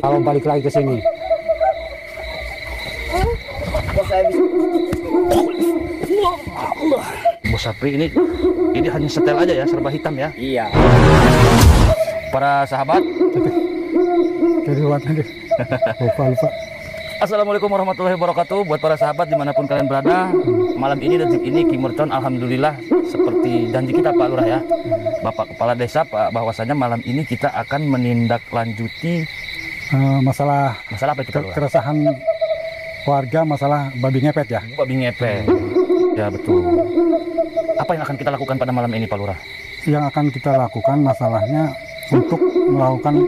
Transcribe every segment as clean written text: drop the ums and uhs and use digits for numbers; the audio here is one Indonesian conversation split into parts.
Kalau balik lagi ke sini. Bos Sapri ini hanya setel aja ya, serba hitam ya. Iya. Para sahabat, Jadi lupa. Assalamualaikum warahmatullahi wabarakatuh. Buat para sahabat dimanapun kalian berada, malam ini detik ini Ki Mercon alhamdulillah seperti janji kita Pak Lurah ya, Bapak Kepala Desa Pak, bahwasanya malam ini kita akan menindaklanjuti Masalah apa itu Pak Lurah? keresahan warga masalah babi ngepet ya. Babi ngepet. Ya betul. Apa yang akan kita lakukan pada malam ini Pak Lurah? Yang akan kita lakukan masalahnya untuk melakukan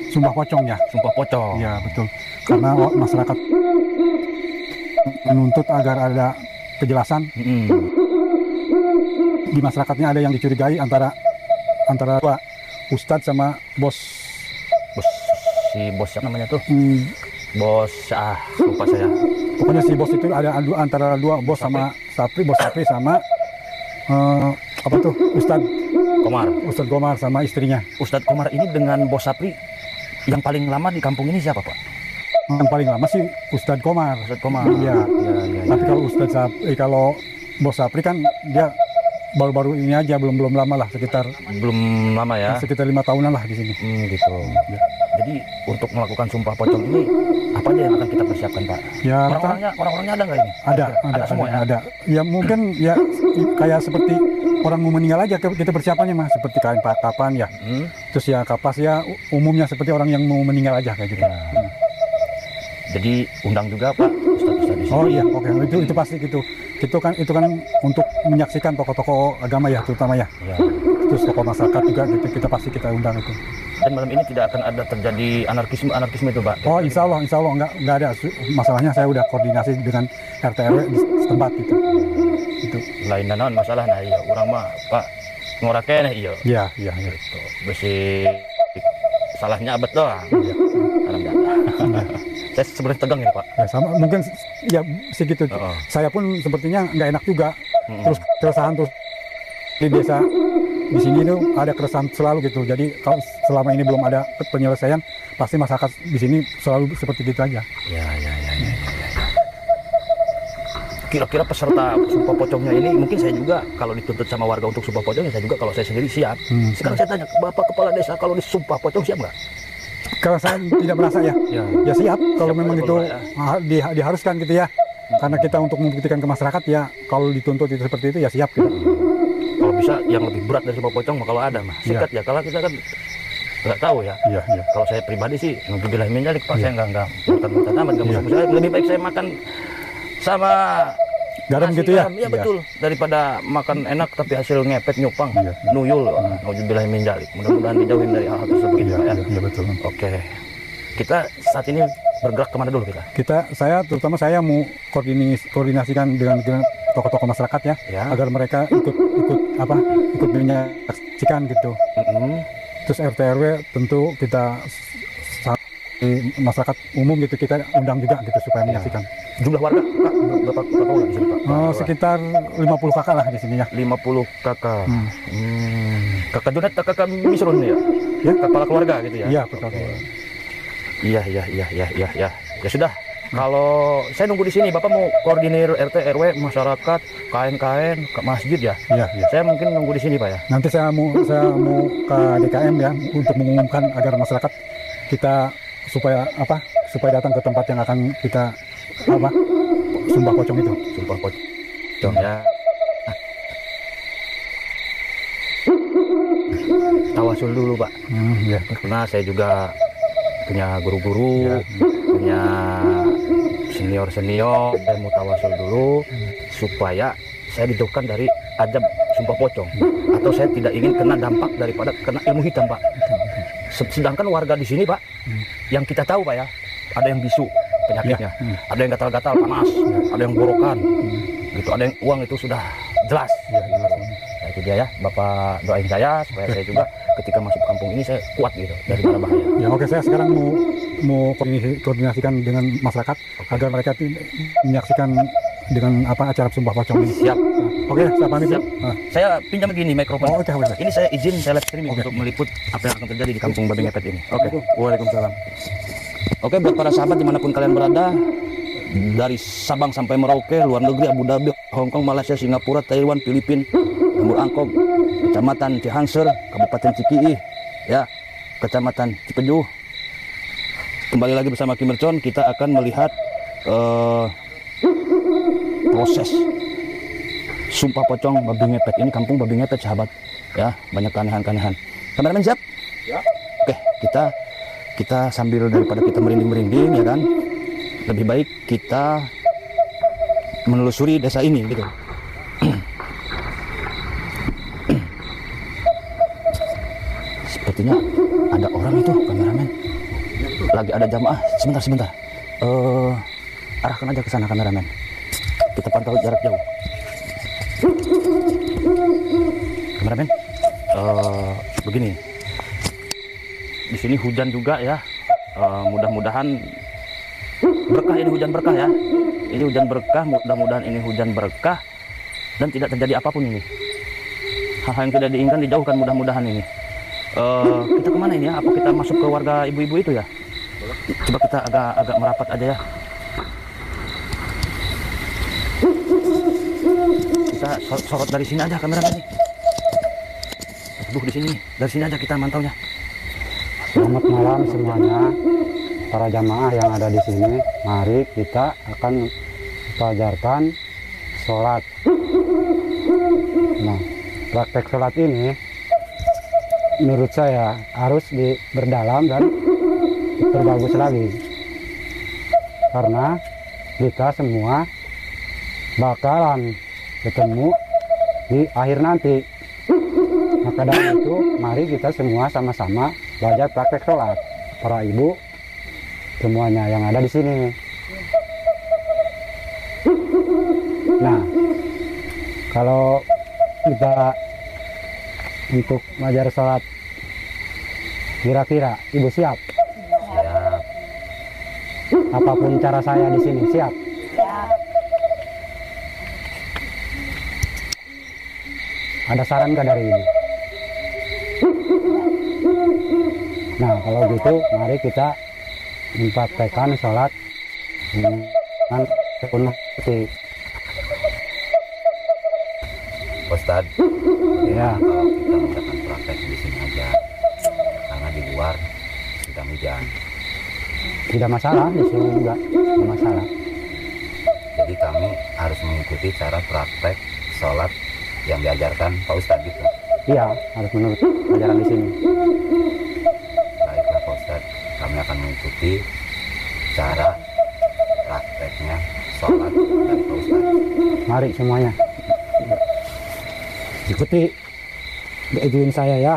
sumpah pocong ya. Sumpah pocong. Ya betul. Karena masyarakat menuntut agar ada kejelasan. Di masyarakatnya ada yang dicurigai antara dua Ustadz sama bos. Si bos siapa namanya tuh? Bos lupa saya. Pokoknya si bos itu ada antara dua bos sama bos Sapri sama apa tuh Ustadz Komar sama istrinya. Ustadz Komar ini dengan bos Sapri yang paling lama di kampung ini siapa Pak? Yang paling lama sih Ustadz Komar. Iya. Tapi kalau kalau bos Sapri kan dia baru-baru ini aja, belum lama lah, sekitar 5 tahunan lah di sini. Gitu. Ya. Jadi untuk melakukan sumpah pocong ini apa aja yang akan kita persiapkan Pak? Ya, orang-orangnya ada nggak ini? Ada semua ya? Ada. Ya mungkin ya kayak seperti orang mau meninggal aja kita persiapannya Mas, seperti kain kapan ya. Terus ya kapas ya umumnya seperti orang yang mau meninggal aja kayak gitu. Ya. Jadi undang juga Pak Ustadz di sini. Oh iya, oke. Itu pasti gitu. Itu kan untuk menyaksikan tokoh-tokoh agama ya terutama ya. Terus tokoh masyarakat juga gitu, kita undang itu. Dan malam ini tidak akan ada terjadi anarkisme itu Pak? Oh insya Allah nggak ada. Masalahnya saya udah koordinasi dengan RT RW di setempat gitu. Itu. Lain naon masalah nah iya orang mah Pak ngorakene iya. Iya. Gitu. Besi salahnya abet doang. Iya. Saya sebenarnya tegang ya Pak. Ya sama mungkin ya segitu. Saya pun sepertinya nggak enak juga. Terus keresahan terus di desa di sini itu ada keresahan selalu gitu. Jadi kalau selama ini belum ada penyelesaian, pasti masyarakat di sini selalu seperti itu aja. Ya. Kira-kira peserta sumpah pocongnya ini mungkin saya juga kalau dituntut sama warga untuk sumpah pocong, saya juga kalau saya sendiri siap. Sekarang saya tanya, Bapak Kepala Desa kalau disumpah pocong siap nggak? Kalau saya tidak merasa ya siap. Kalau memang itu diharuskan gitu ya. Karena kita untuk membuktikan ke masyarakat ya, kalau dituntut itu seperti itu ya siap gitu. Kalau bisa yang lebih berat dari sumpah pocong kalau ada mah sikat ya. Kalau kita kan nggak tahu ya. Kalau saya pribadi sih nggak menjalik Pak, saya nggak mutan amat, lebih baik saya makan sama garam gitu ya. Iya betul, daripada makan enak tapi hasil ngepet nyupang nuyul. Nauzubillah min dzalik. Mudah-mudahan dijauhin dari hal tersebut ya. Iya betul. Oke. Kita saat ini bergerak kemana dulu kita? Terutama saya mau koordinasikan dengan tokoh-tokoh masyarakat ya, agar mereka ikut menyaksikan gitu. Terus RT RW tentu kita masyarakat umum gitu kita undang juga gitu supaya menyaksikan. Jumlah warga Kak, berapa orang di sini Pak? Sekitar 50 kakak lah di sini ya. 50 kakak. Kakak Junet, kakak Misrun ya? Ya, kepala keluarga gitu ya? Iya, betul. Iya. Ya sudah. Kalau saya nunggu di sini, Bapak mau koordinir RT RW, masyarakat, KN ke masjid ya? Iya. Saya mungkin nunggu di sini Pak ya. Nanti saya mau ke DKM ya untuk mengumumkan agar masyarakat kita supaya datang ke tempat yang akan kita sumpah pocong itu. Sumpah pocong ya. Tawasul dulu Pak. Karena saya juga punya guru-guru, punya senior, dan mau tawasul dulu supaya saya dijauhkan dari azab sumpah pocong, atau saya tidak ingin kena dampak daripada kena ilmu hitam Pak. Sedangkan warga di sini Pak, yang kita tahu Pak ya, ada yang bisu penyakitnya, ada yang gatal-gatal panas, ada yang borokan, gitu, ada yang uang itu sudah jelas. Nah, itu dia ya, Bapak doain saya supaya saya juga ketika masuk kampung ini saya kuat gitu dari mara bahaya. Ya oke, saya sekarang mau koordinasikan dengan masyarakat agar mereka menyaksikan dengan acara sumpah pocong ini. Siap. Oke, saya pamit. Siap. Saya pinjam begini mikrofon. Oh, oke. Ini saya izin saya live streaming untuk meliput apa yang akan terjadi di kampung Babi Ngepet ini. Oke. Waalaikumsalam. Oke, buat para sahabat dimanapun kalian berada, dari Sabang sampai Merauke, luar negeri, Abu Dhabi, Hong Kong, Malaysia, Singapura, Taiwan, Filipina, Lembur Angkog, Kecamatan Cihangser, Kabupaten Cikiih, ya, Kecamatan Cipejuh. Kembali lagi bersama Kim Mercon, kita akan melihat proses sumpah pocong Babi Ngepet. Ini kampung Babi Ngepet, sahabat, ya, banyak keanehan-keanehan. Kameramen siap? Ya. Oke, kita sambil daripada kita merinding-merinding, ya kan, lebih baik kita menelusuri desa ini gitu. Sepertinya ada orang itu, kameramen. Lagi ada jamaah. Sebentar. Arahkan aja ke sana, kameramen. Kita pantau jarak jauh. Kameramen, begini. Di sini hujan juga ya. Mudah-mudahan berkah, ini hujan berkah ya. Ini hujan berkah, mudah-mudahan ini hujan berkah dan tidak terjadi apapun ini. Hal-hal yang tidak diinginkan dijauhkan mudah-mudahan ini. Kita kemana ini ya? Apa kita masuk ke warga ibu-ibu itu ya? Coba kita agak merapat aja ya. Kita sorot dari sini aja kameramen nih. Aduh, di sini, dari sini aja kita mantaunya. Selamat malam semuanya, para jamaah yang ada di sini. Mari kita akan pelajarkan sholat. Nah, praktek sholat ini menurut saya harus diperdalam dan diperbagus lagi, karena kita semua bakalan ketemu di akhir nanti. Maka dari itu, mari kita semua sama-sama belajar praktek sholat. Para ibu semuanya yang ada di sini. Nah, kalau kita untuk belajar sholat, kira-kira ibu siap? Siap. Apapun cara saya di sini, siap? Ada saran nggak dari ibu? Nah, kalau gitu mari kita mempraktekkan sholat dengan sepenuh hati. Ustad, Ya, kalau kita mengadakan praktek di sini aja, karena di luar sedang hujan. tidak masalah, di sini juga tidak masalah. Jadi kami harus mengikuti cara praktek sholat yang diajarkan Pak Ustadz gitu. Iya, harus menurut ajaran di sini. Baiklah Pak Ustadz, kami akan mengikuti cara prakteknya sholat dari Pak Ustadz. Mari semuanya ikuti izin saya ya.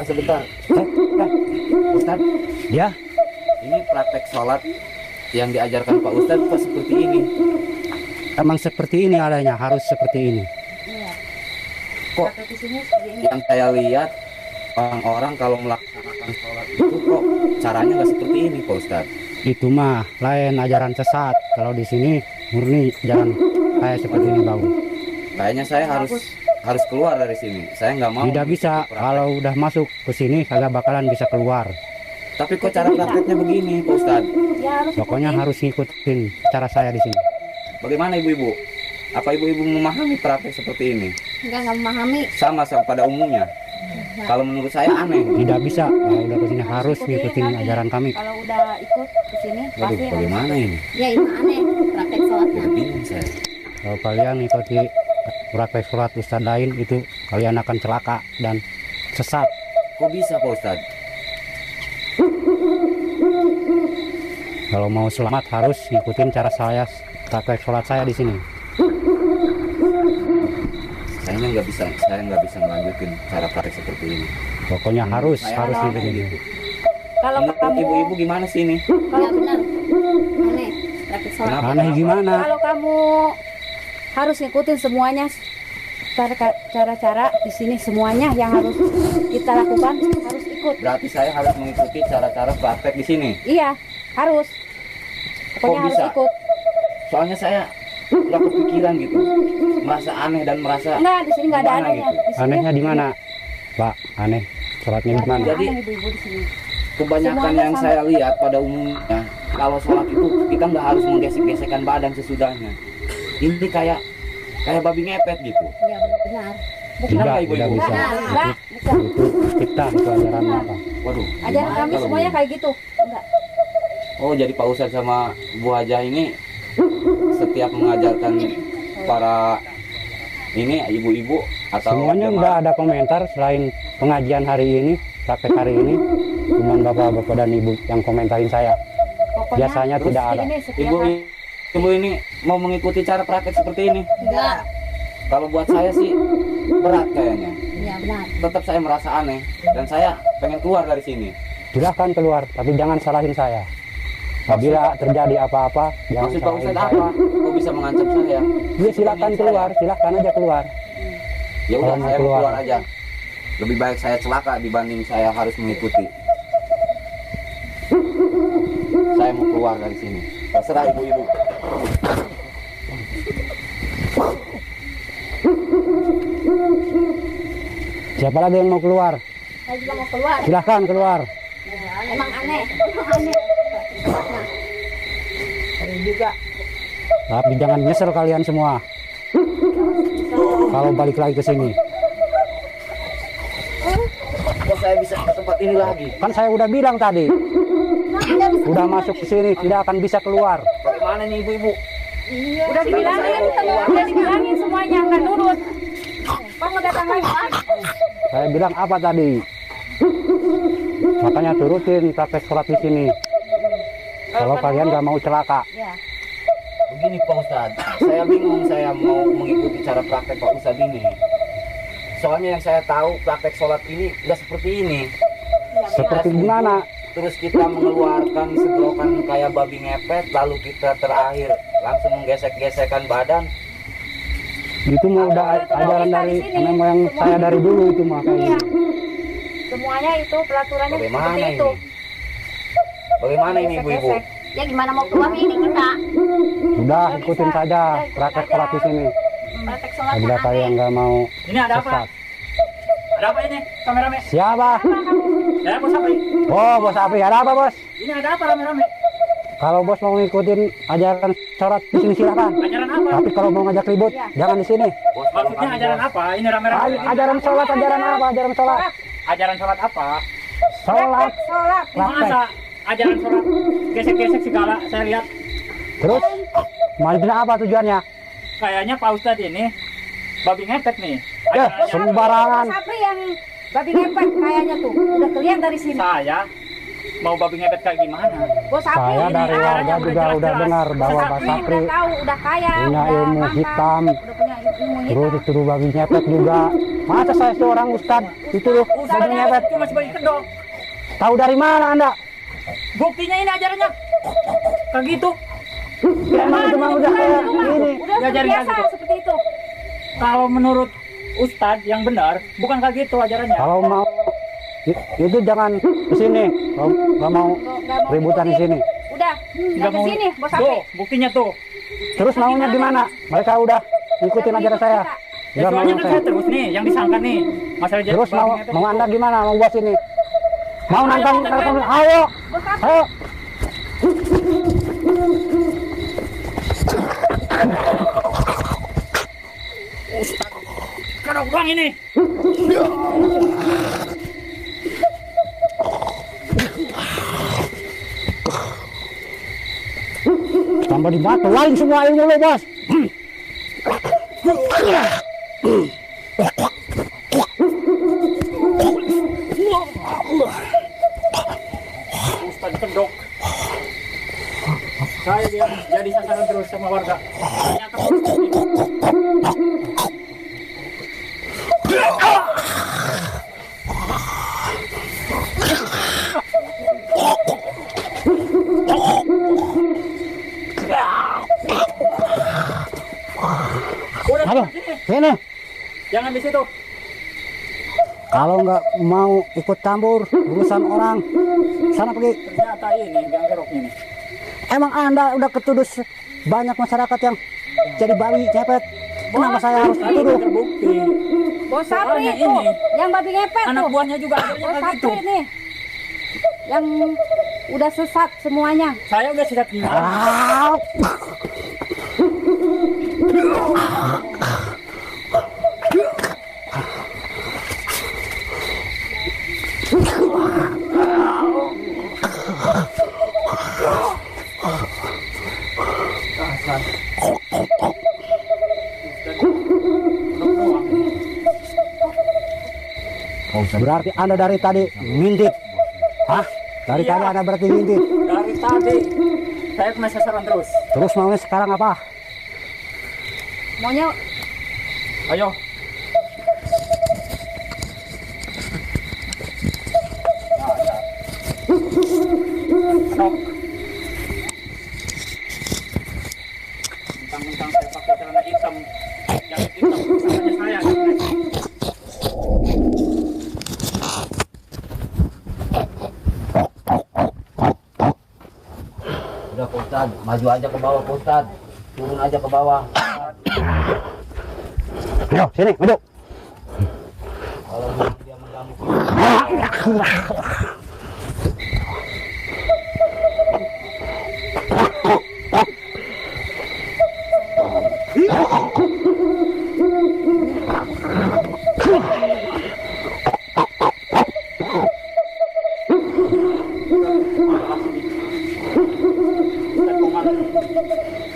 Sebentar. Ustadz, Ya, ini praktek sholat yang diajarkan Pak Ustadz kok seperti ini? emang seperti ini adanya, harus seperti ini. Kok yang saya lihat orang-orang kalau melaksanakan sholat itu kok caranya nggak seperti ini Pak Ustadz? Itu mah lain ajaran sesat. Kalau di sini murni jalan kayak seperti ini bagus. Kayaknya saya harus keluar dari sini. Saya nggak mau. Tidak bisa, kalau udah masuk ke sini kagak bakalan bisa keluar. Tapi kok cara prakteknya begini, Pak Ustadz? Ya harus Pokoknya ikutin. harus ngikutin cara saya di sini. Bagaimana ibu-ibu? Apa ibu-ibu memahami praktek seperti ini? Nggak memahami. Sama pada umumnya. Kalau menurut saya aneh. Tidak bisa, kalau udah ke sini harus ngikutin nanti. ajaran kami. Kalau udah ikut ke sini Waduh, pasti harus. bagaimana ini? Ya ini aneh praktek sholatnya. Jadi bingung saya. Kalau kalian ikuti praktek sholat ustadz lain itu kalian akan celaka dan sesat. Kok bisa, Pak Ustadz? Kalau mau selamat harus ngikutin cara saya praktek sholat saya di sini. Saya nggak bisa melanjutin cara praktek seperti ini. Pokoknya harus Saya aneh ngikutin. gitu. Kalau Menurut kamu ibu-ibu gimana sih ini? kalau benar aneh praktek sholat. Kenapa? Aneh gimana? Kalau kamu harus ngikutin semuanya cara-cara di sini semuanya yang harus kita lakukan harus ikut. Berarti saya harus mengikuti cara-cara praktek di sini. Iya harus. Pokoknya harus bisa? ikut. Soalnya saya udah kepikiran gitu, merasa aneh dan merasa Enggak di sini nggak ada Gimana anehnya. gitu? Di sini Anehnya di mana, Pak? Aneh. Sholatnya di mana? Jadi- aneh ibu-ibu di sini. kebanyakan Semuanya yang sama. saya lihat pada umumnya kalau sholat itu kita nggak harus menggesek-gesekkan badan sesudahnya. Ini kayak babi ngepet gitu. Iya benar. Tidak, Bukan, ibu-ibu? tidak bisa. Benar, enggak. Bukan. Itu cipta, itu ajaran apa? Waduh. Ajaran gimana kami kalau semuanya begini? kayak gitu. Enggak. Oh, jadi Pak Ustadz sama Bu Hajah ini setiap mengajarkan para ini ibu-ibu atau Semuanya jemaah? nggak ada komentar selain pengajian hari ini, praktek hari ini. Cuman bapak-bapak dan ibu yang komentarin saya. Pokoknya Biasanya terus tidak ada. ini setiap Ibu hari. ibu ini mau mengikuti cara praktek seperti ini? Enggak. Kalau buat saya sih berat kayaknya. Iya benar. Tetap saya merasa aneh dan saya pengen keluar dari sini. Silahkan keluar, tapi jangan salahin saya. Apabila terjadi apa-apa, jangan Maksud Pak salahin Ustadz saya. apa? Kok bisa mengancam saya? Dia silahkan keluar, silahkan aja keluar. Ya udah, Kalau mau saya mau keluar. keluar aja. Lebih baik saya celaka dibanding saya harus mengikuti. Saya mau keluar dari sini. Terserah ibu-ibu. Siapa lagi yang mau keluar? Saya juga mau keluar. Silahkan keluar. Emang aneh. Emang aneh. Nah. Ada juga. Tapi jangan nyesel kalian semua. Kalau balik lagi ke sini. Kok saya bisa ke tempat ini lagi? Kan saya udah bilang tadi, udah masuk ke sini tidak akan bisa keluar. Bagaimana nih ibu-ibu? Udah dibilangin, udah dibilangin semuanya nggak nurut. Kamu datang lagi. Saya bilang apa tadi? Makanya turutin praktek sholat di sini. Kalau kalian nggak mau celaka, Ya. Begini Pak Ustadz, saya bingung saya mau mengikuti cara praktek Pak Ustadz ini. Soalnya yang saya tahu praktek sholat ini udah seperti ini. seperti gimana? Terus kita mengeluarkan segerokan kayak babi ngepet, lalu kita terakhir langsung menggesek-gesekkan badan. Itu mah udah ajaran dari nenek moyang saya dari dulu itu mah Iya. kayaknya. Semuanya itu pelaturannya Bagaimana seperti ini? itu. Bagaimana ini ibu-ibu? Gesek-gesek. Ya gimana mau keluar ini kita? Udah ikutin saja praktek sholat di sini. Praktek sholatnya Apabila kalian aneh. nggak mau Ini ada apa? sesat. Ada apa ini? Rame-rame. Siapa? Saya bos apa? Oh, bos Api, ada apa bos? Ini ada apa rame-rame? Kalau bos mau ngikutin ajaran sholat di sini silakan. Ajaran apa? Tapi kalau mau ngajak ribut, jangan di sini. Bos, tolong Maksudnya kami, ajaran bos. apa? Ini rame-rame. Ajaran sholat, ajaran apa? Ajaran sholat. Ajaran sholat apa? Sholat. Sholat. Praktek. Masa ajaran sholat gesek-gesek segala saya lihat. Terus, maksudnya apa tujuannya? Kayaknya Pak Ustadz ini babi ngepet nih. Ya, Ajarannya sembarangan. Mas Sapri yang babi ngepet kayaknya tuh. Udah kelihatan dari sini. saya mau babi ngepet kayak gimana? Bos Sapri Saya ini dari ah, warga juga udah jelas-jelas. dengar bahwa Mas Pak Sapri Sapri udah tahu, udah kaya, punya udah ilmu mapan, hitam. udah punya ilmu terus hitam. dituduh babi nyepet juga. Masa saya seorang ustad dituduh babi Ustadz nyepet? cuma sebagai kedok. Tahu dari mana anda? Buktinya ini ajarannya kayak gitu. Emang itu mah udah kayak ini. Udah Ngajarin biasa kayak gitu. seperti itu. Kalau menurut Ustadz yang benar bukan kayak gitu ajarannya. Kalau mau itu jangan ke sini. Kalau nggak mau Nggak mau ributan di ikutin. sini. Udah, nggak ke sini, bos Tuh, sampai. buktinya tuh. Terus maunya gimana? Mereka udah ikutin ajaran saya. Ya, Udah mau soalnya kan saya. saya terus nih, yang disangka nih. Masalah jadi Terus mau babi ngepet mau itu. anda gimana? Mau buat sini? Mau Ayo, nantang? kita main. Ayo, Bos sampai. ayo. Kerok bang ini. Tambah dibatuin semua ilmu lo, bos. Ustaz kedok. Saya dia jadi sasaran terus sama warga. Ternyata Ustaz ini. Udah Aduh, sini. sini. Jangan di situ. Kalau nggak mau ikut campur urusan orang, sana pergi. Ternyata ini gang keroknya nih. Emang anda udah ketuduh banyak masyarakat yang jadi babi ngepet. Kenapa saya harus Tadi dituduh? terbukti. Bos Sapri Soalnya itu, ini, yang babi ngepet anak tuh. buahnya juga ada Bos yang kayak gitu. Sapri nih, yang udah sesat semuanya. Saya udah siap gimana? Ah, berarti anda dari tadi ngintip. Hah? Dari Iya. tadi anda berarti ngintip. Dari tadi saya kena sasaran terus. Terus maunya sekarang apa? Maunya Ayo. Sok. Mentang-mentang saya pakai celana hitam, jaket hitam, salahnya saya. Udah Pak Ustad, maju aja ke bawah Pak Ustad. Turun aja ke bawah. Ayo, sini, maju. Kalau dia mengganggu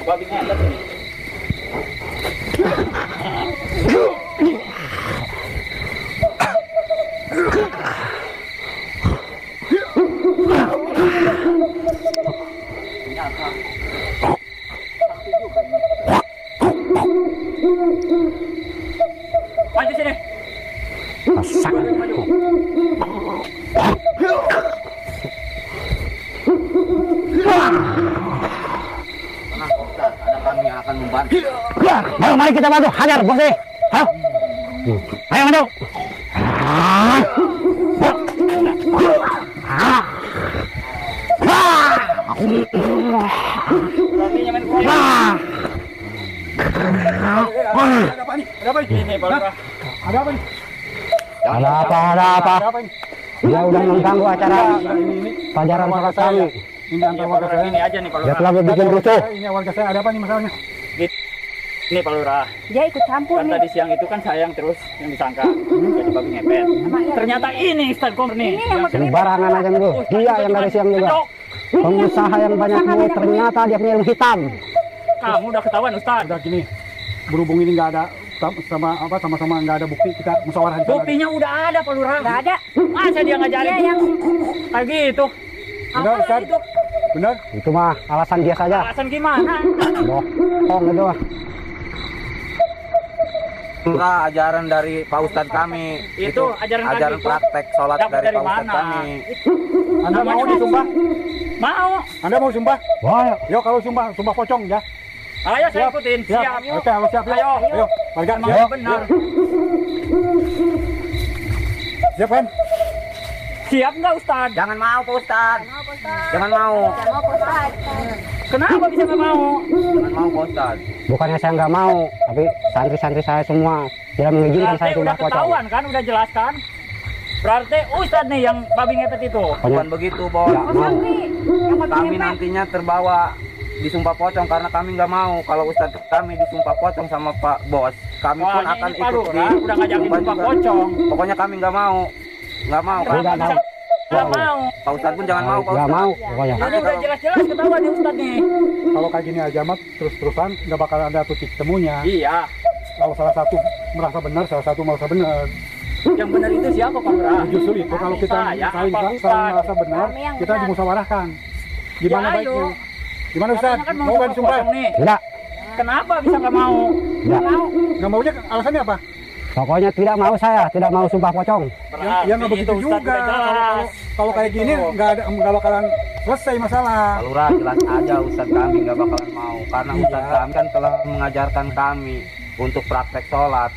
Babi ngepet ini. Ternyata sakti juga ini. Maju sini. Masak. Maju. Tenang Pak Ustad, ada kami yang akan membantu. Ayo, mari kita bantu. Hajar, bos deh. Ayo. Ayo, maju. Berarti main kuda. Ada apa nih? Ada apa ini, Pak Lurah? Ada apa nih? Ada apa, ada apa? Ada apa ini? Dia udah mengganggu acara Ini pelajaran sholat kami. ini antar Ya, warga Pak Lurah, saya. ini aja nih Pak Dia Lurah. telah bikin rusuh. Ini warga saya ada apa nih masalahnya? Ini Pak Lurah. dia ikut campur Kan nih. tadi siang itu kan saya yang terus yang disangka jadi babi ngepet. Ternyata ini Ustaz Komar nih. Ini yang makin Sembarangan aja lu. Dia yang dari siang juga. Kedok. Pengusaha yang banyak mau ternyata dia punya ilmu hitam. Kamu udah ketahuan Ustaz. Udah gini, berhubung ini nggak ada sama-sama nggak ada bukti, kita musyawarah di sana. Buktinya udah ada Pak Lurah. nggak ada. Masa dia ngajarin Dia yang kayak gitu? Benar, Apa Ustaz? itu? Benar? Itu mah alasan dia saja. Alasan gimana? Bohong itu mah. Enggak, ajaran dari Pak Ustadz kami. Itu ajaran kami itu praktek sholat dapat dari dari Pak Ustadz mana? kami. Anda mau Namanya disumpah? Mau. Anda mau sumpah? Wah, Yo, kalau sumpah pocong ya. Ayo saya ikutin. Siap. Siap. Oke, harus siap. Ayo. Ayo, warga. Emang Siap. benar. Siap kan? Siap nggak Ustadz? Jangan mau Pak Ustadz. Jangan mau. Kenapa bisa nggak mau? Jangan mau Pak Ustadz. Bukannya saya nggak mau, tapi santri-santri saya semua tidak mengizinkan saya Berarti sumpah udah pocong. ketahuan kan, udah jelas kan? Berarti Ustadz nih yang babi ngepet itu. Bukan begitu, Bos. Nggak mau. Kami nantinya terbawa disumpah pocong karena kami nggak mau kalau Ustadz kami disumpah pocong sama Pak Bos. Kami pun Soalnya akan ini Pak ikut Lurah udah ngajakin sumpah juga. pocong. Pokoknya kami nggak mau. Nggak mau. Nggak Kenapa mau. bisa nggak mau? Pak Ustadz pun jangan mau, Pak Nggak Ustadz. mau pokoknya. Ini udah jelas-jelas ketahuan nih Ustadz nih. Kalau kayak gini aja mah terus-terusan nggak bakal ada titik temunya. Iya. Kalau salah satu merasa benar, salah satu merasa benar. Yang benar itu siapa Pak Lurah? Justru itu kalau kita Saya, saling apa saling Ustadz? merasa benar, Kami yang kita benar. dimusyawarahkan. Gimana Ya, ayo. baiknya? Gimana Ustaz? Katanya kan Mau nggak disumpah? pocong nih. Tidak, Kenapa bisa nggak mau? tidak. Nggak maunya alasannya apa? Pokoknya tidak mau saya, tidak mau sumpah pocong. Ya nggak begitu itu, Ustadz, juga. udah jelas. Kalau kayak gini nggak bakalan selesai masalah. Pak Lurah jelas aja Ustadz kami nggak bakalan mau karena Iya. Ustadz kami kan telah mengajarkan kami untuk praktek sholat.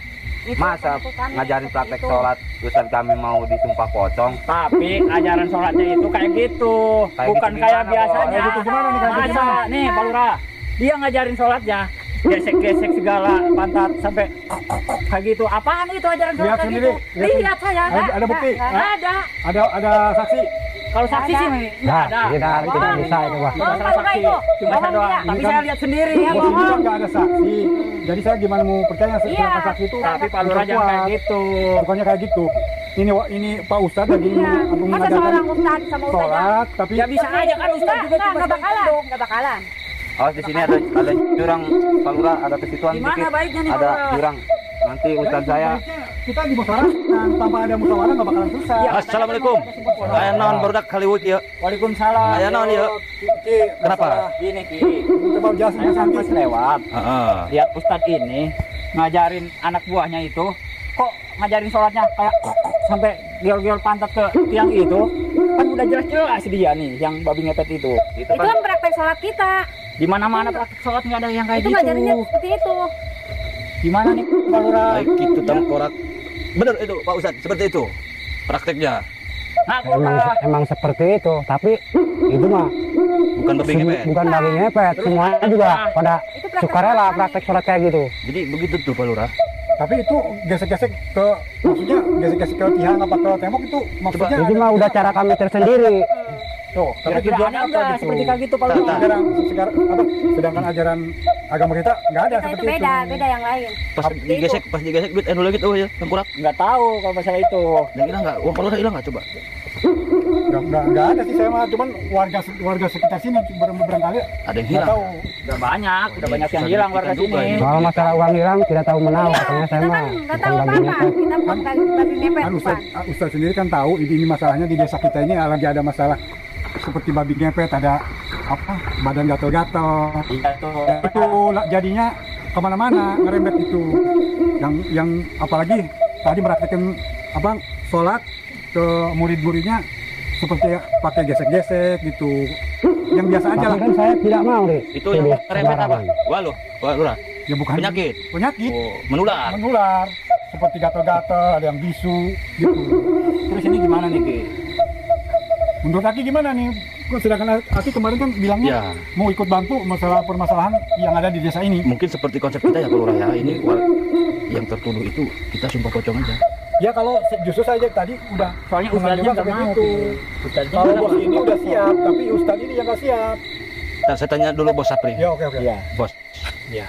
Masa ngajarin praktek sholat Ustadz kami mau disumpah pocong? Tapi ajaran sholatnya itu kayak gitu, Kayak bukan gitu kayak gimana, biasanya. Kayak gitu gimana nih, kayak gitu Masa gimana? nih Pak Lurah, dia ngajarin sholatnya, gesek-gesek segala pantat sampai kayak gitu. Apaan itu ajaran sholat Lihat kayak sendiri, gitu? lihat Lihat saya, Ada bukti? nggak ada. Ada saksi? Kalau saksi sih nggak Nah, ada. tidak bisa itu, Pak. Cuma saya saksi, cuma saya doang. Tapi saya lihat sendiri ya, Bos ini kan bohong. nggak ada saksi. Jadi saya gimana mau percaya Iya. sedangkan saksi itu? Tapi Pak Lurah jangan kayak gitu. Bukannya kayak gitu. Ini Pak Ustadz lagi Iya. Masa mengajarkan seorang ustadz sama ustadzah? sholat, tapi Ya bisa aja kan Ustadz juga cuma Nggak bakalan, gitu. nggak bakalan. Oh di sini ada jurang Pak Lurah, ada kesituan Gimana dikit. baiknya nih, Pak Ada Lurah? jurang. Nanti Ustadz saya kita dimusyawarahkan tanpa ada musyawarah nggak bakalan selesai. Iya. Assalamualaikum. Aya naon barudak Hollywood ya. Waalaikumsalam. Aya naon ya? Ki, Kenapa? masalah- Gini Ki, Coba jelasin saya kan pas Ki. lewat. Heeh. Lihat Ustadz ini ngajarin anak buahnya itu, kok ngajarin sholatnya kayak sampai geol-geol pantat ke tiang itu, kan udah jelas-jelas dia nih yang babi ngepet itu. Itu Itu kan kan praktek sholat kita. Di mana-mana praktek sholat nggak ada yang kayak Itu gitu. ngajarinnya seperti itu. Gimana nih Pak Lurah? Baik gitu tengkorak. Benar itu Pak Ustadz, seperti itu prakteknya. Nah, Emang Lurah. emang seperti itu, tapi itu mah Bukan babi ngepet. bukan babi ngepet, semuanya juga pada Itu praktek sukarela sholat kami. praktek sholat kayak gitu. Jadi begitu tuh Pak Lurah. Tapi itu gesek-gesek ke maksudnya gesek-gesek ke tiang apa ke tembok itu maksudnya Itu mah udah cara kami tersendiri. tuh, tapi Kira-kira tujuannya ada apa nggak gitu? seperti kayak gitu Pak Lurah? Sedangkan ajaran agama kita nggak ada Kita itu seperti beda, itu. beda yang lain. Pas digesek duit anu lagi tuh ya tengkorak. Nggak tahu kalau masalah itu. Dan hilang nggak? Uang Pak Lurah hilang nggak coba? Nggak ada sih saya mah, cuman warga sekitar sini barangkali Ada yang nggak hilang. tahu. Udah banyak yang susah hilang warga dibuktikan juga sini. ini. Kalau masalah uang hilang tidak tahu menau, Iya, katanya saya kita mah kan nggak bukan tahu babi apa-apa. ngepet. Kita bukan babi ngepet, Kan bukan. Ustaz sendiri kan tahu ini masalahnya di desa kita ini lagi ada masalah seperti babi ngepet, ada apa badan gatal-gatal. Iya tuh. Itu jadinya kemana-mana ngerembet itu. Yang apalagi tadi merakitkan apa sholat ke murid-muridnya seperti pakai gesek-gesek gitu. Yang biasa aja Tapi lah. kan saya tidak mau deh. Itu yang rempet apa? Waduh, Pak Lurah. Ya bukan Penyakit. Penyakit Oh, menular. menular seperti gatal-gatal, ada yang bisu gitu. Terus ini gimana nih Ki? Menurut Aki gimana nih? Sedangkan Aki kemarin kan bilangnya Ya, mau ikut bantu masalah permasalahan yang ada di desa ini. mungkin seperti konsep kita ya Pak Lurah ya. Ini yang tertuduh itu kita sumpah pocong aja. Ya kalau justru saja tadi udah Soalnya mengajukan ustadznya nggak seperti mau. itu. Ustadznya Kalau nggak bos mau. ini udah siap, tapi ustadz ini yang nggak siap. Ntar saya tanya dulu Bos Sapri. Ya oke. Iya, Bos. iya.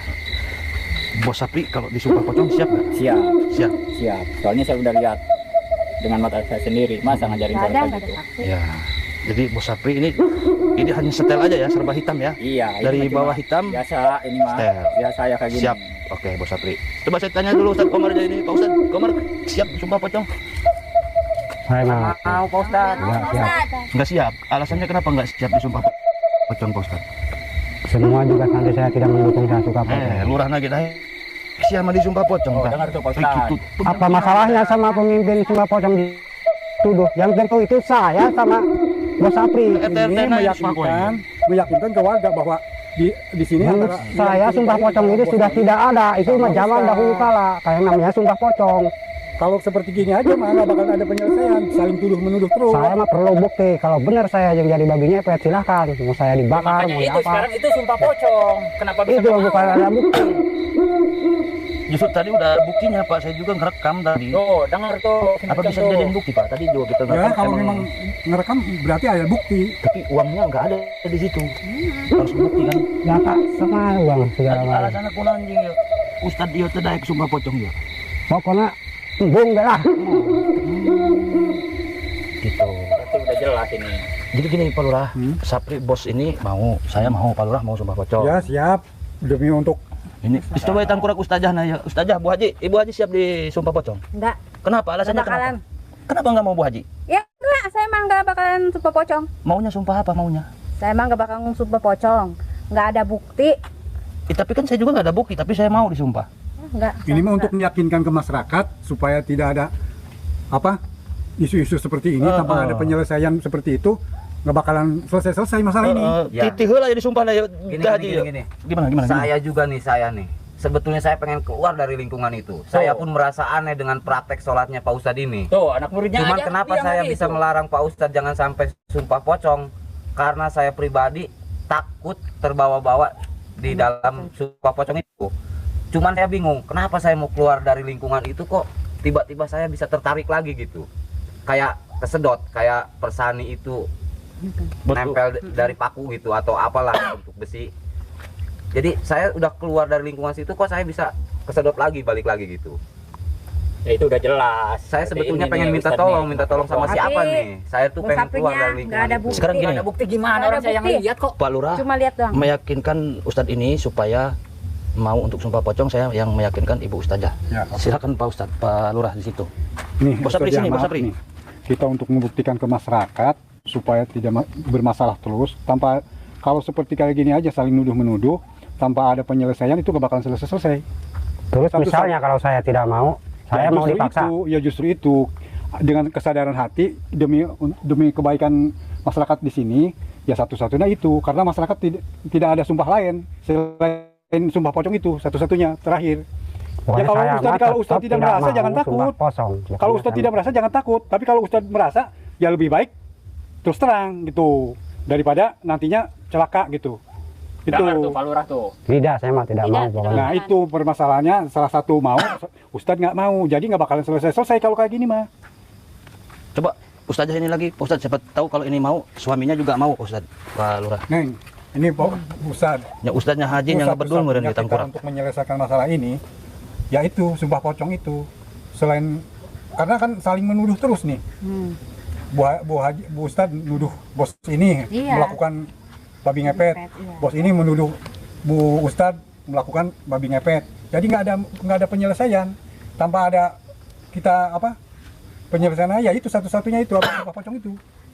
Bos Sapri kalau disumpah pocong siap nggak? Siap, Siap. siap. Soalnya saya udah lihat dengan mata saya sendiri. Masa ngajarin Nggak sholat ada, kayak nggak ada gitu? saksi. Ya. Jadi Bos Sapri ini hanya setel aja ya, serba hitam ya. Iya. ini Dari mah cuma bawah hitam. Biasa ini mah. Setel. Biasa ya kayak gini. Siap. Oke, Bos Sapri. Coba saya tanya dulu Ustaz Komar aja ini. Pak Ustaz, Komar siap sumpah pocong? Saya mah mau Pak Ustadz. nggak siap. Nggak siap. Alasannya kenapa nggak siap disumpah pocong Pak Ustaz? Semua juga santri saya tidak mendukung saya suka pocong. Lurah lagi dah. Siapa disumpah pocong? Oh, Kak? dengar tuh Pak Kayak Ustadz. gitu. Apa masalahnya sama pemimpin sumpah pocong dituduh? Yang tentu itu saya sama Bos Sapri. Ini meyakinkan ke warga bahwa di sini Menurut saya sumpah pocong itu sudah tidak ada. Itu mah zaman dahulu kala. Kayak namanya sumpah pocong. kalau seperti gini aja mah nggak bakal ada penyelesaian, saling tuduh menuduh terus. Saya mah perlu bukti. Kalau benar saya yang jadi babi ngepet, silahkan. Mau saya dibakar, Makanya mau itu apa. sekarang itu sumpah pocong. Kenapa bisa Itu bukan ada bukti. Justru tadi udah ada buktinya Pak, saya juga ngerekam tadi. Tuh, dengar tuh. Apa bisa tuh. jadiin bukti Pak? Tadi juga kita Ya ngerekam. kalau memang ngerekam berarti ada bukti. Tapi uangnya nggak ada di situ. Harus bukti kan. Data sama uang segala Tadi macam. alasan aku anjing ya. Ustadz dia tadi sumpah pocong ya. Pokoknya embung dah lah. Gitu. Berarti udah jelas ini. Jadi gini Pak Lurah, Sapri bos ini mau, saya mau Pak Lurah mau sumpah pocong. Ya siap demi untuk Ini coba tangkurak ustazah nanya, ustazah Bu Haji, Ibu Haji siap di sumpah pocong? Enggak, Kenapa? Alasannya enggak bakalan. kenapa? Kenapa nggak mau Bu Haji? Ya enggak, saya emang enggak bakalan sumpah pocong. Maunya sumpah apa maunya? Saya emang enggak bakalan sumpah pocong. Enggak ada bukti. Tapi kan saya juga nggak ada bukti, tapi saya mau disumpah. Enggak. ini mah untuk meyakinkan ke masyarakat supaya tidak ada apa isu-isu seperti ini tanpa ada penyelesaian seperti itu, nggak bakalan selesai masalah ini. Ya. Titih lah jadi sumpah lah ya. Gini. Gimana? Saya juga nih, sebetulnya saya pengen keluar dari lingkungan itu. Saya pun merasa aneh dengan praktek sholatnya Pak Ustadz ini. Tuh, anak muridnya Cuman aja kenapa dia saya begitu. bisa melarang Pak Ustadz jangan sampai sumpah pocong? Karena saya pribadi takut terbawa-bawa di dalam sumpah pocong itu. Cuman saya bingung, kenapa saya mau keluar dari lingkungan itu kok tiba-tiba saya bisa tertarik lagi gitu. Kayak kesedot, kayak persani itu nempel dari paku gitu atau apalah untuk besi. Jadi saya udah keluar dari lingkungan situ kok saya bisa kesedot lagi, balik lagi gitu. Ya itu udah jelas. Saya Berarti sebetulnya ini pengen nih, minta Ustadz tolong, nih. minta tolong sama Tapi siapa nih? Saya tuh pengen keluar Saprinya dari nggak lingkungan ada itu. bukti. Sekarang gini. Nggak ada bukti gimana Nggak ada orang saya yang bukti. lihat kok. Pak Lurah Cuma lihat doang. meyakinkan Ustadz ini supaya mau untuk sumpah pocong, saya yang meyakinkan Ibu Ustazah. Ya, Silakan Pak Ustadz, Pak Lurah di situ. Nih, Bos Sapri Ustaz, sini, ya, Bos maaf Sapri. nih. Kita untuk membuktikan ke masyarakat supaya tidak bermasalah terus tanpa kalau seperti kayak gini aja saling nuduh-menuduh tanpa ada penyelesaian itu gak bakalan selesai. Terus Satu- misalnya kalau saya tidak mau, saya mau justru dipaksa. justru itu dengan kesadaran hati demi kebaikan masyarakat di sini ya satu-satunya itu karena masyarakat tidak ada sumpah lain selain sumpah pocong itu satu-satunya terakhir. Pokoknya Ya, kalau saya Ustadz- mah kalau tetap Ustadz tidak merasa, mau jangan sumpah takut. kosong. Kalau Ustadz tidak merasa jangan takut, tapi kalau Ustadz merasa ya lebih baik terus terang gitu daripada nantinya celaka gitu. Itu. Dengar tuh Pak Lurah tuh. Tidak, saya mah tidak Tidak, mau tidak. pokoknya. Nah itu permasalahannya salah satu mau, Ustadz nggak mau, jadi nggak bakalan selesai kalau kayak gini mah. Coba Ustazah ini lagi, Pak Ustadz siapa tahu kalau ini mau, suaminya juga mau Ustadz, Pak Lurah. Neng, ini Pak Ustadz. Ya Ustadznya Haji yang berdua meureun Ustadz kita kurang. untuk menyelesaikan masalah ini, yaitu sumpah pocong itu. Selain karena kan saling menuduh terus nih. Bu Ustadz nuduh bos ini Iya. melakukan babi ngepet. Iya. Bos ini menuduh Bu Ustadz melakukan babi ngepet. Jadi nggak ada penyelesaian tanpa ada kita penyelesaian ya itu satu-satunya itu sumpah pocong itu.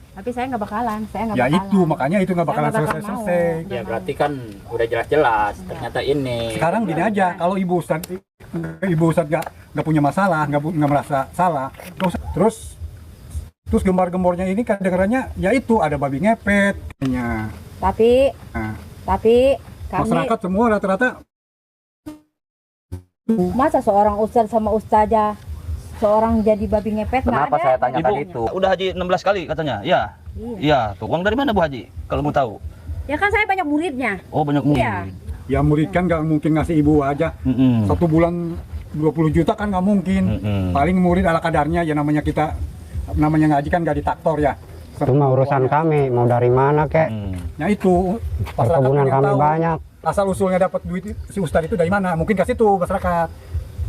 Tapi saya nggak bakalan. Saya nggak Ya bakalan. itu makanya itu nggak Saya bakalan nggak bakal selesai. mau. Ya berarti kan udah jelas-jelas. Ternyata ini. Sekarang gini aja, kalau Ibu Ustadz nggak punya masalah, nggak merasa salah, terus gembar-gembornya ini kedengarannya ya itu ada babi ngepet, kayaknya. Tapi Nah, kami masyarakat semua rata-rata masa seorang ustadz sama ustazah seorang jadi babi ngepet nggak Kenapa ada? saya tanyakan Ibu, itu? udah Haji 16 kali katanya. Ya. Iya. Iya, tuh. Uang dari mana Bu Haji? Kalau mau tahu. Ya kan saya banyak muridnya. Oh, banyak murid. Iya. ya murid kan nggak mungkin ngasih ibu aja Mm-mm. 1 bulan 20 juta kan nggak mungkin. Mm-mm. Paling murid ala kadarnya ya namanya ngaji kan nggak ditaktor ya. Itu mah urusan kami, mau dari mana kek. Mm. Ya itu masyarakat Perkebunan pengen kami tahu banyak. asal usulnya dapat duit si Ustadz itu dari mana, mungkin kasih tuh masyarakat.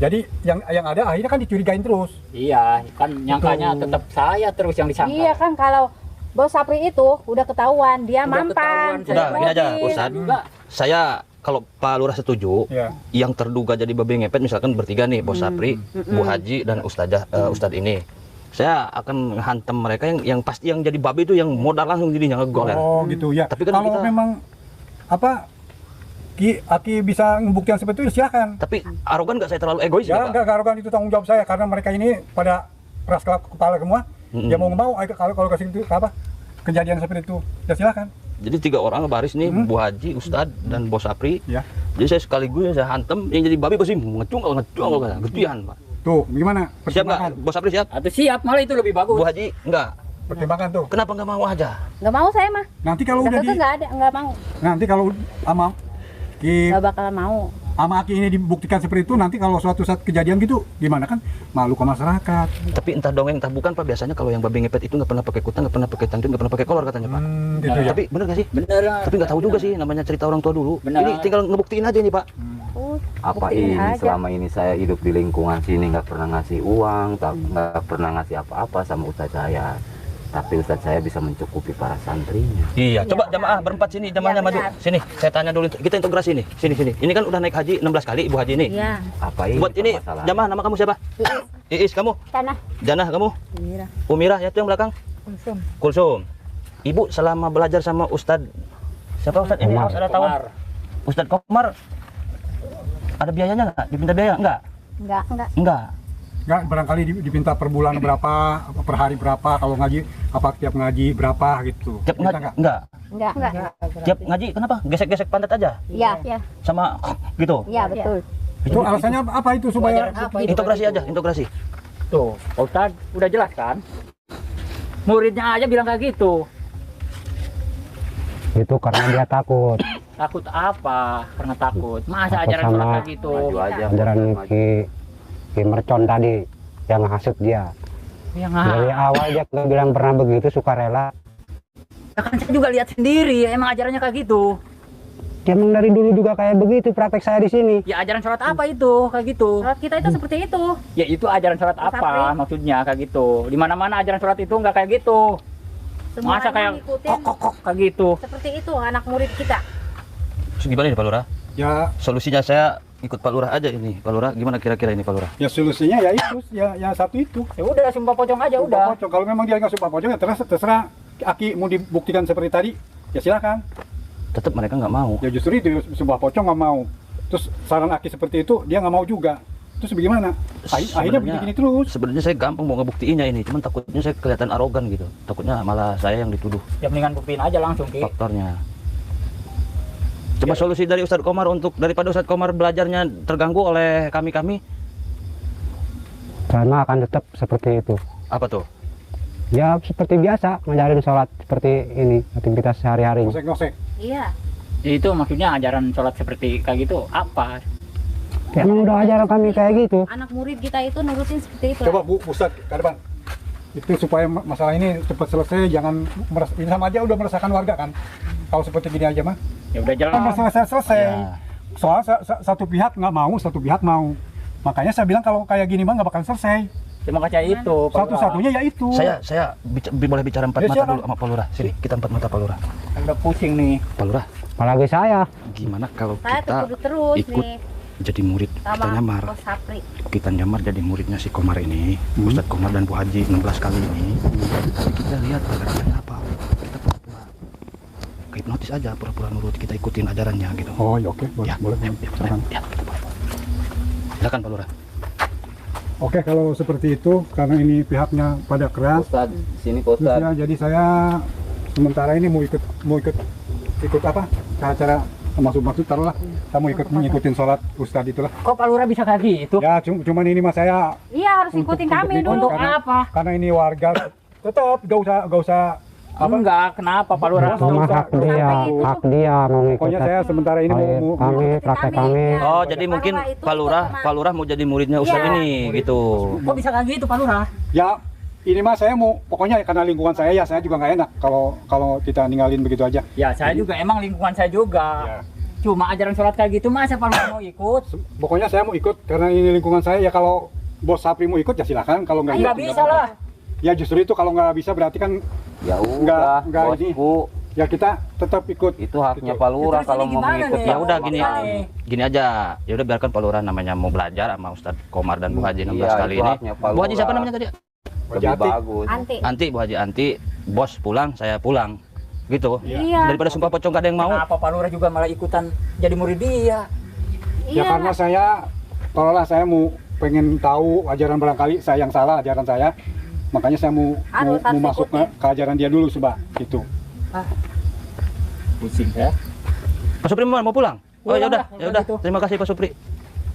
Jadi yang ada akhirnya kan dicurigain terus. Iya, kan nyangkanya Betul. tetap saya terus yang disangka. Iya kan kalau Bos Sapri itu udah ketahuan dia Udah mampan. ketahuan, Udah, saya gini aja, yakin. Ustadz. Juga. Saya kalau Pak Lurah setuju, Ya. yang terduga jadi babi ngepet misalkan bertiga nih, Bos Sapri, Bu Haji dan Ustadz ini. Saya akan hantam mereka yang pasti yang jadi babi itu yang modal langsung jadinya ngegol ya. Oh gitu ya. Tapi kan kalau kita- memang Aki bisa membuktikan seperti itu silakan. Tapi arogan nggak saya terlalu egois Ya nggak, Pak? nggak arogan itu tanggung jawab saya karena mereka ini pada keras kepala semua. Ya mau nggak mau kalau kasih itu kejadian seperti itu ya silakan. Jadi 3 orang baris nih, Bu Haji, Ustadz, dan Bos Sapri. Ya. Jadi saya sekaligus saya hantem yang jadi babi pasti ngecunggal kan, getian Pak. Tuh, gimana? Siap nggak? Pertimbangan. Bos Sapri siap? Atau siap, malah itu lebih bagus. Bu Haji enggak. Pertimbangan tuh. Kenapa nggak mau aja? Nggak mau saya mah. Nanti kalau udah Keke nggak ada, nggak mau. nanti kalau sama Nggak bakalan mau. sama Aki ini dibuktikan seperti itu, nanti kalau suatu saat kejadian gitu gimana kan? Malu ke masyarakat. Tapi entah dongeng entah bukan Pak, biasanya kalau yang babi ngepet itu nggak pernah pakai kutang, nggak pernah pakai tanduk, nggak pernah pakai kolor katanya Pak. Gitu ya. Tapi bener nggak sih? Bener. Tapi nggak tahu juga sih, namanya cerita orang tua dulu. Benar. Ini tinggal ngebuktiin aja nih Pak. Apa Buktiin ini aja. selama ini saya hidup di lingkungan sini nggak pernah ngasih uang, nggak pernah ngasih apa-apa sama ustadz saya, tapi ustadz saya bisa mencukupi para santrinya. Iya, coba jamaah berempat sini, jamaahnya Iya, maju. benar. Sini, saya tanya dulu. Kita integrasi nih. Sini. Ini kan udah naik haji 16 kali Ibu Haji nih. Iya. Apa ini Buat ini permasalahan? jamaah, nama kamu siapa? Iis kamu? Tanah. Janah kamu? Iya. Umirah ya itu yang belakang? Langsung. Kulsum. Ibu selama belajar sama Ustadz siapa Ustadz ini? Komar. Harus ada tahu. Ustadz Komar. Ada biayanya nggak? Dipinta biaya nggak? Enggak. Enggak. Nggak, barangkali dipinta per bulan berapa, per hari berapa, kalau ngaji apa tiap ngaji berapa gitu. Tiap Minta ngaji nggak? enggak. Enggak. Tiap ngaji kenapa? Gesek-gesek pantat aja Iya. Iya. sama gitu. Iya, betul. Itu alasannya apa itu supaya Integrasi aja, integrasi. Tuh, Pak Ustadz udah jelas kan? Muridnya aja bilang kayak gitu. Itu karena dia takut. Takut apa? Karena takut. Masa Takut ajaran sama- sholat kayak gitu? Maju aja. Ajaran Ki Mercon tadi yang hasut dia. Yang Dari awal dia nggak bilang pernah begitu, sukarela. Ya kan saya juga lihat sendiri, emang ajarannya kayak gitu. Dia emang dari dulu juga kayak begitu praktek saya di sini. Ya ajaran sholat apa itu? Kayak gitu. Sholat kita itu seperti itu. Ya itu ajaran sholat apa Sapri. maksudnya kayak gitu. Di mana-mana ajaran sholat itu nggak kayak gitu. Semuanya Masa kayak ngikutin kok kayak gitu. seperti itu anak murid kita. Terus gimana nih Pak Lurah? ya Solusinya saya ikut Pak Lurah aja ini. Pak Lurah gimana kira-kira ini Pak Lurah? ya solusinya ya itu ya satu itu. Ya udah sumpah pocong aja udah. Pocong. Kalau memang dia nggak suka pocong ya terserah Aki mau dibuktikan seperti tadi ya silakan. Tetap mereka nggak mau. Ya justru itu sebuah pocong nggak mau. Terus saran Aki seperti itu dia nggak mau juga. Terus bagaimana? Akhirnya begini terus. Sebenarnya saya gampang mau ngebuktiinnya ini, cuman takutnya saya kelihatan arogan gitu. Takutnya malah saya yang dituduh Ya mendingan buktiin aja langsung Ki. faktornya. Coba solusi dari Ustadz Komar untuk daripada Ustadz Komar belajarnya terganggu oleh kami-kami Karena akan tetap seperti itu. apa tuh? Ya seperti biasa ngajarin sholat seperti ini aktivitas sehari-hari. Ngosek-ngosek. Iya. Ya, itu maksudnya ajaran sholat seperti kayak gitu apa? Ya, emang udah ajaran kami kayak gitu. Anak murid kita itu nurutin seperti itu. Coba Bu Ustadz ke depan. Itu supaya masalah ini cepat selesai, jangan ini sama aja udah meresahkan warga kan. Kalau seperti gini aja mah. Ya udah jelas. Kan selesai. Ya. Soal satu pihak nggak mau, satu pihak mau. Makanya saya bilang kalau kayak gini mah nggak bakal selesai. Cuma kaca itu. Pak Lurah. Satu-satunya ya itu. Saya boleh bicara empat Ya, mata silakan. dulu sama Pak Lurah. Sini, kita empat mata Pak Lurah. Udah pusing nih. Pak Lurah, Apalagi saya. gimana kalau Saya kita tuh terus ikut nih jadi murid kita sama nyamar? Bos Sapri. Kita nyamar jadi muridnya si Komar ini, Ustadz Komar dan Bu Haji 16 kali ini. Tapi kita lihat ajarannya apa. Kita pura-pura hipnotis aja, pura-pura nurut, kita ikutin ajarannya gitu. Oh, ya oke, boleh, Ya, boleh. ya, Silakan. ya, kita pura-pura. Silakan Pak Lurah. Oke, kalau seperti itu karena ini pihaknya pada keras. Ustadz, sini Pak Terus Ustadz. ya, jadi saya sementara ini mau ikut apa? Cara maksud taruhlah. Saya mau ngikutin sholat Ustadz itulah. Kok Pak Lurah bisa kayak gitu? Ya, cuman ini mas saya Iya, harus ikutin kami ikut dulu. Untuk apa? Karena ini warga tetap gak usah apa? Enggak, kenapa Pak Lurah Bos, mau Cuma usah- hak dia mau ngikut Pokoknya saya sementara ini mau kami, praktek kami. Ya. Oh, jadi Pak mungkin Lurah itu Pak Lurah mau jadi muridnya Ustadz Iya. ini gitu. Kok bisa kayak gitu Pak Lurah? ya ini mas saya mau pokoknya karena lingkungan saya ya saya juga nggak enak kalau kita ninggalin begitu aja. Ya saya juga emang lingkungan saya juga. Ya. Cuma ajaran sholat kayak gitu masa Pak Lurah mau ikut? Pokoknya saya mau ikut karena ini lingkungan saya ya kalau Bos Sapri mau ikut ya silakan kalau nggak Enggak ikut, bisa lah. Ya justru itu kalau nggak bisa berarti kan Ya udah, nggak ini. bosku. ya kita tetap ikut. Itu haknya Pak Lurah Terus kalau ini mau gimana mengikut. nih? Ya udah gini, Nih. gini aja. Ya udah biarkan Pak Lurah namanya mau belajar sama Ustadz Komar dan Bu Haji 16 Iya, kali itu ini. haknya Pak Bu Haji siapa Lurah. namanya tadi? Lebih Jati. bagus. Anti. Anti, Bu Haji Anti. Bos pulang, saya pulang. Gitu. Iya. Daripada sumpah pocong gak ada yang mau. Kenapa Pak Lurah juga malah ikutan jadi murid dia? Ya karena saya tolonglah saya mau pengen tahu ajaran barangkali saya yang salah ajaran saya. Makanya saya mau Harus masuk ikutin. ke ajaran dia dulu coba gitu. Pusing ya. Pak Supri mau pulang? Oh Pulang ya udah, lah, ya udah. gitu. Terima kasih Pak Supri.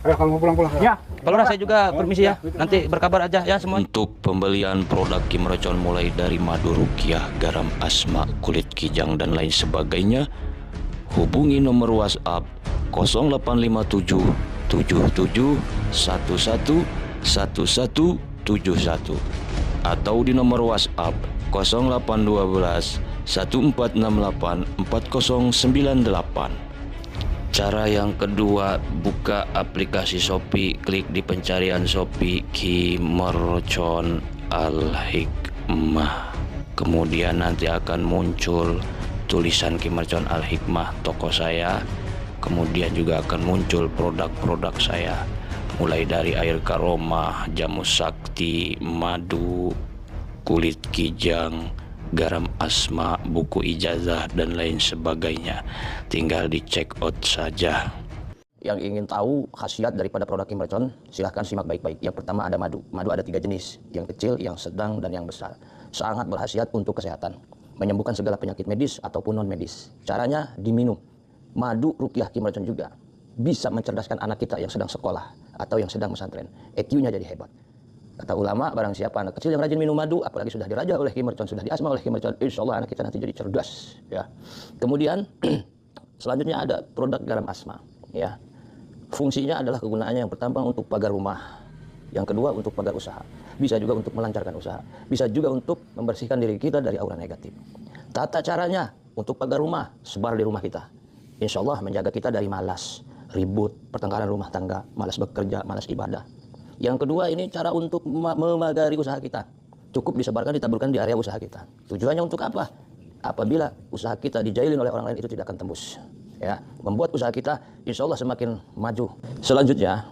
Ayo kalau mau pulang-pulang. Ya. Kalau saya juga permisi ya. Nanti berkabar aja ya semua. Untuk pembelian produk Kimrecon mulai dari madu rukiah, garam asma, kulit kijang dan lain sebagainya, hubungi nomor WhatsApp 0857 77 11 1171 atau di nomor WhatsApp 0812 1468 4098. Cara yang kedua, buka aplikasi Shopee, klik di pencarian Shopee Kimrecon Al-Hikmah. Kemudian nanti akan muncul tulisan Kimrecon Al-Hikmah toko saya. Kemudian juga akan muncul produk-produk saya, mulai dari air karomah, jamu sakti, madu, kulit kijang, garam asma, buku ijazah dan lain sebagainya. Tinggal di check out saja. Yang ingin tahu khasiat daripada produk Kimrecon, silahkan simak baik-baik. Yang pertama ada madu. Madu ada 3 jenis, yang kecil, yang sedang, dan yang besar. Sangat berkhasiat untuk kesehatan, menyembuhkan segala penyakit medis ataupun non medis. Caranya diminum. Madu rukiah Kimrecon juga bisa mencerdaskan anak kita yang sedang sekolah atau yang sedang pesantren. EQ-nya jadi hebat. Kata ulama, barang siapa anak kecil yang rajin minum madu, apalagi sudah dirajah oleh Kimrecon, sudah diasma oleh Kimrecon, insya Allah anak kita nanti jadi cerdas. Ya. Kemudian selanjutnya ada produk garam asma. Ya. Fungsinya adalah kegunaannya yang pertama untuk pagar rumah, yang kedua untuk pagar usaha, bisa juga untuk melancarkan usaha, bisa juga untuk membersihkan diri kita dari aura negatif. Tata caranya untuk pagar rumah, sebar di rumah kita. Insya Allah menjaga kita dari malas, ribut, pertengkaran rumah tangga, malas bekerja, malas ibadah. Yang kedua ini cara untuk memagari usaha kita. Cukup disebarkan, ditaburkan di area usaha kita. Tujuannya untuk apa? Apabila usaha kita dijailin oleh orang lain, itu tidak akan tembus. Ya, membuat usaha kita insya Allah semakin maju. Selanjutnya,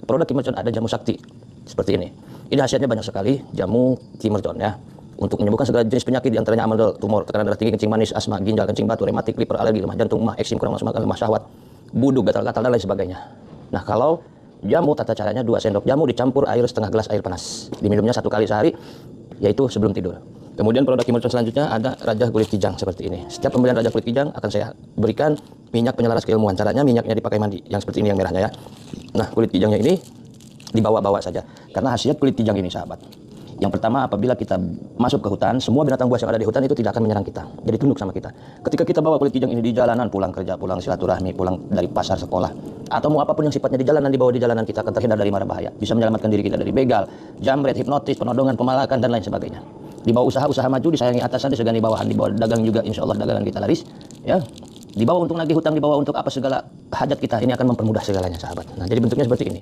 produk Kimrecon ada jamu sakti seperti ini. Ini khasiatnya banyak sekali, jamu Kimrecon ya. Untuk menyembuhkan segala jenis penyakit, diantaranya amandel, tumor, tekanan darah tinggi, kencing manis, asma, ginjal, kencing batu, rematik, liver, alergi, lemah jantung, mah, eksim, kurang nafsu makan, lemah syahwat, buduk, gatal-gatal dan lain sebagainya. Nah, kalau jamu, tata caranya 2 sendok jamu dicampur air setengah gelas air panas. Diminumnya 1 kali sehari, yaitu sebelum tidur. Kemudian produk Kimrecon selanjutnya ada rajah kulit kijang seperti ini. Setiap pembelian rajah kulit kijang akan saya berikan minyak penyelaras keilmuan. Caranya minyaknya dipakai mandi, yang seperti ini yang merahnya ya. Nah, kulit kijangnya ini dibawa-bawa saja. Karena khasiat kulit kijang ini sahabat, yang pertama, apabila kita masuk ke hutan, semua binatang buas yang ada di hutan itu tidak akan menyerang kita. Jadi tunduk sama kita. Ketika kita bawa kulit kijang ini di jalanan, pulang kerja, pulang silaturahmi, pulang dari pasar, sekolah, atau mau apapun yang sifatnya di jalanan, dibawa di jalanan, kita akan terhindar dari mara bahaya. Bisa menyelamatkan diri kita dari begal, jamret, hipnotis, penodongan, pemalakan, dan lain sebagainya. Dibawa usaha maju, disayangi atasan, disegani bawahan, dibawa dagang juga, insya Allah dagangan kita laris. Ya. Dibawa untuk nagih hutang, dibawa untuk apa segala hajat kita, ini akan mempermudah segalanya sahabat. Nah, jadi bentuknya seperti ini.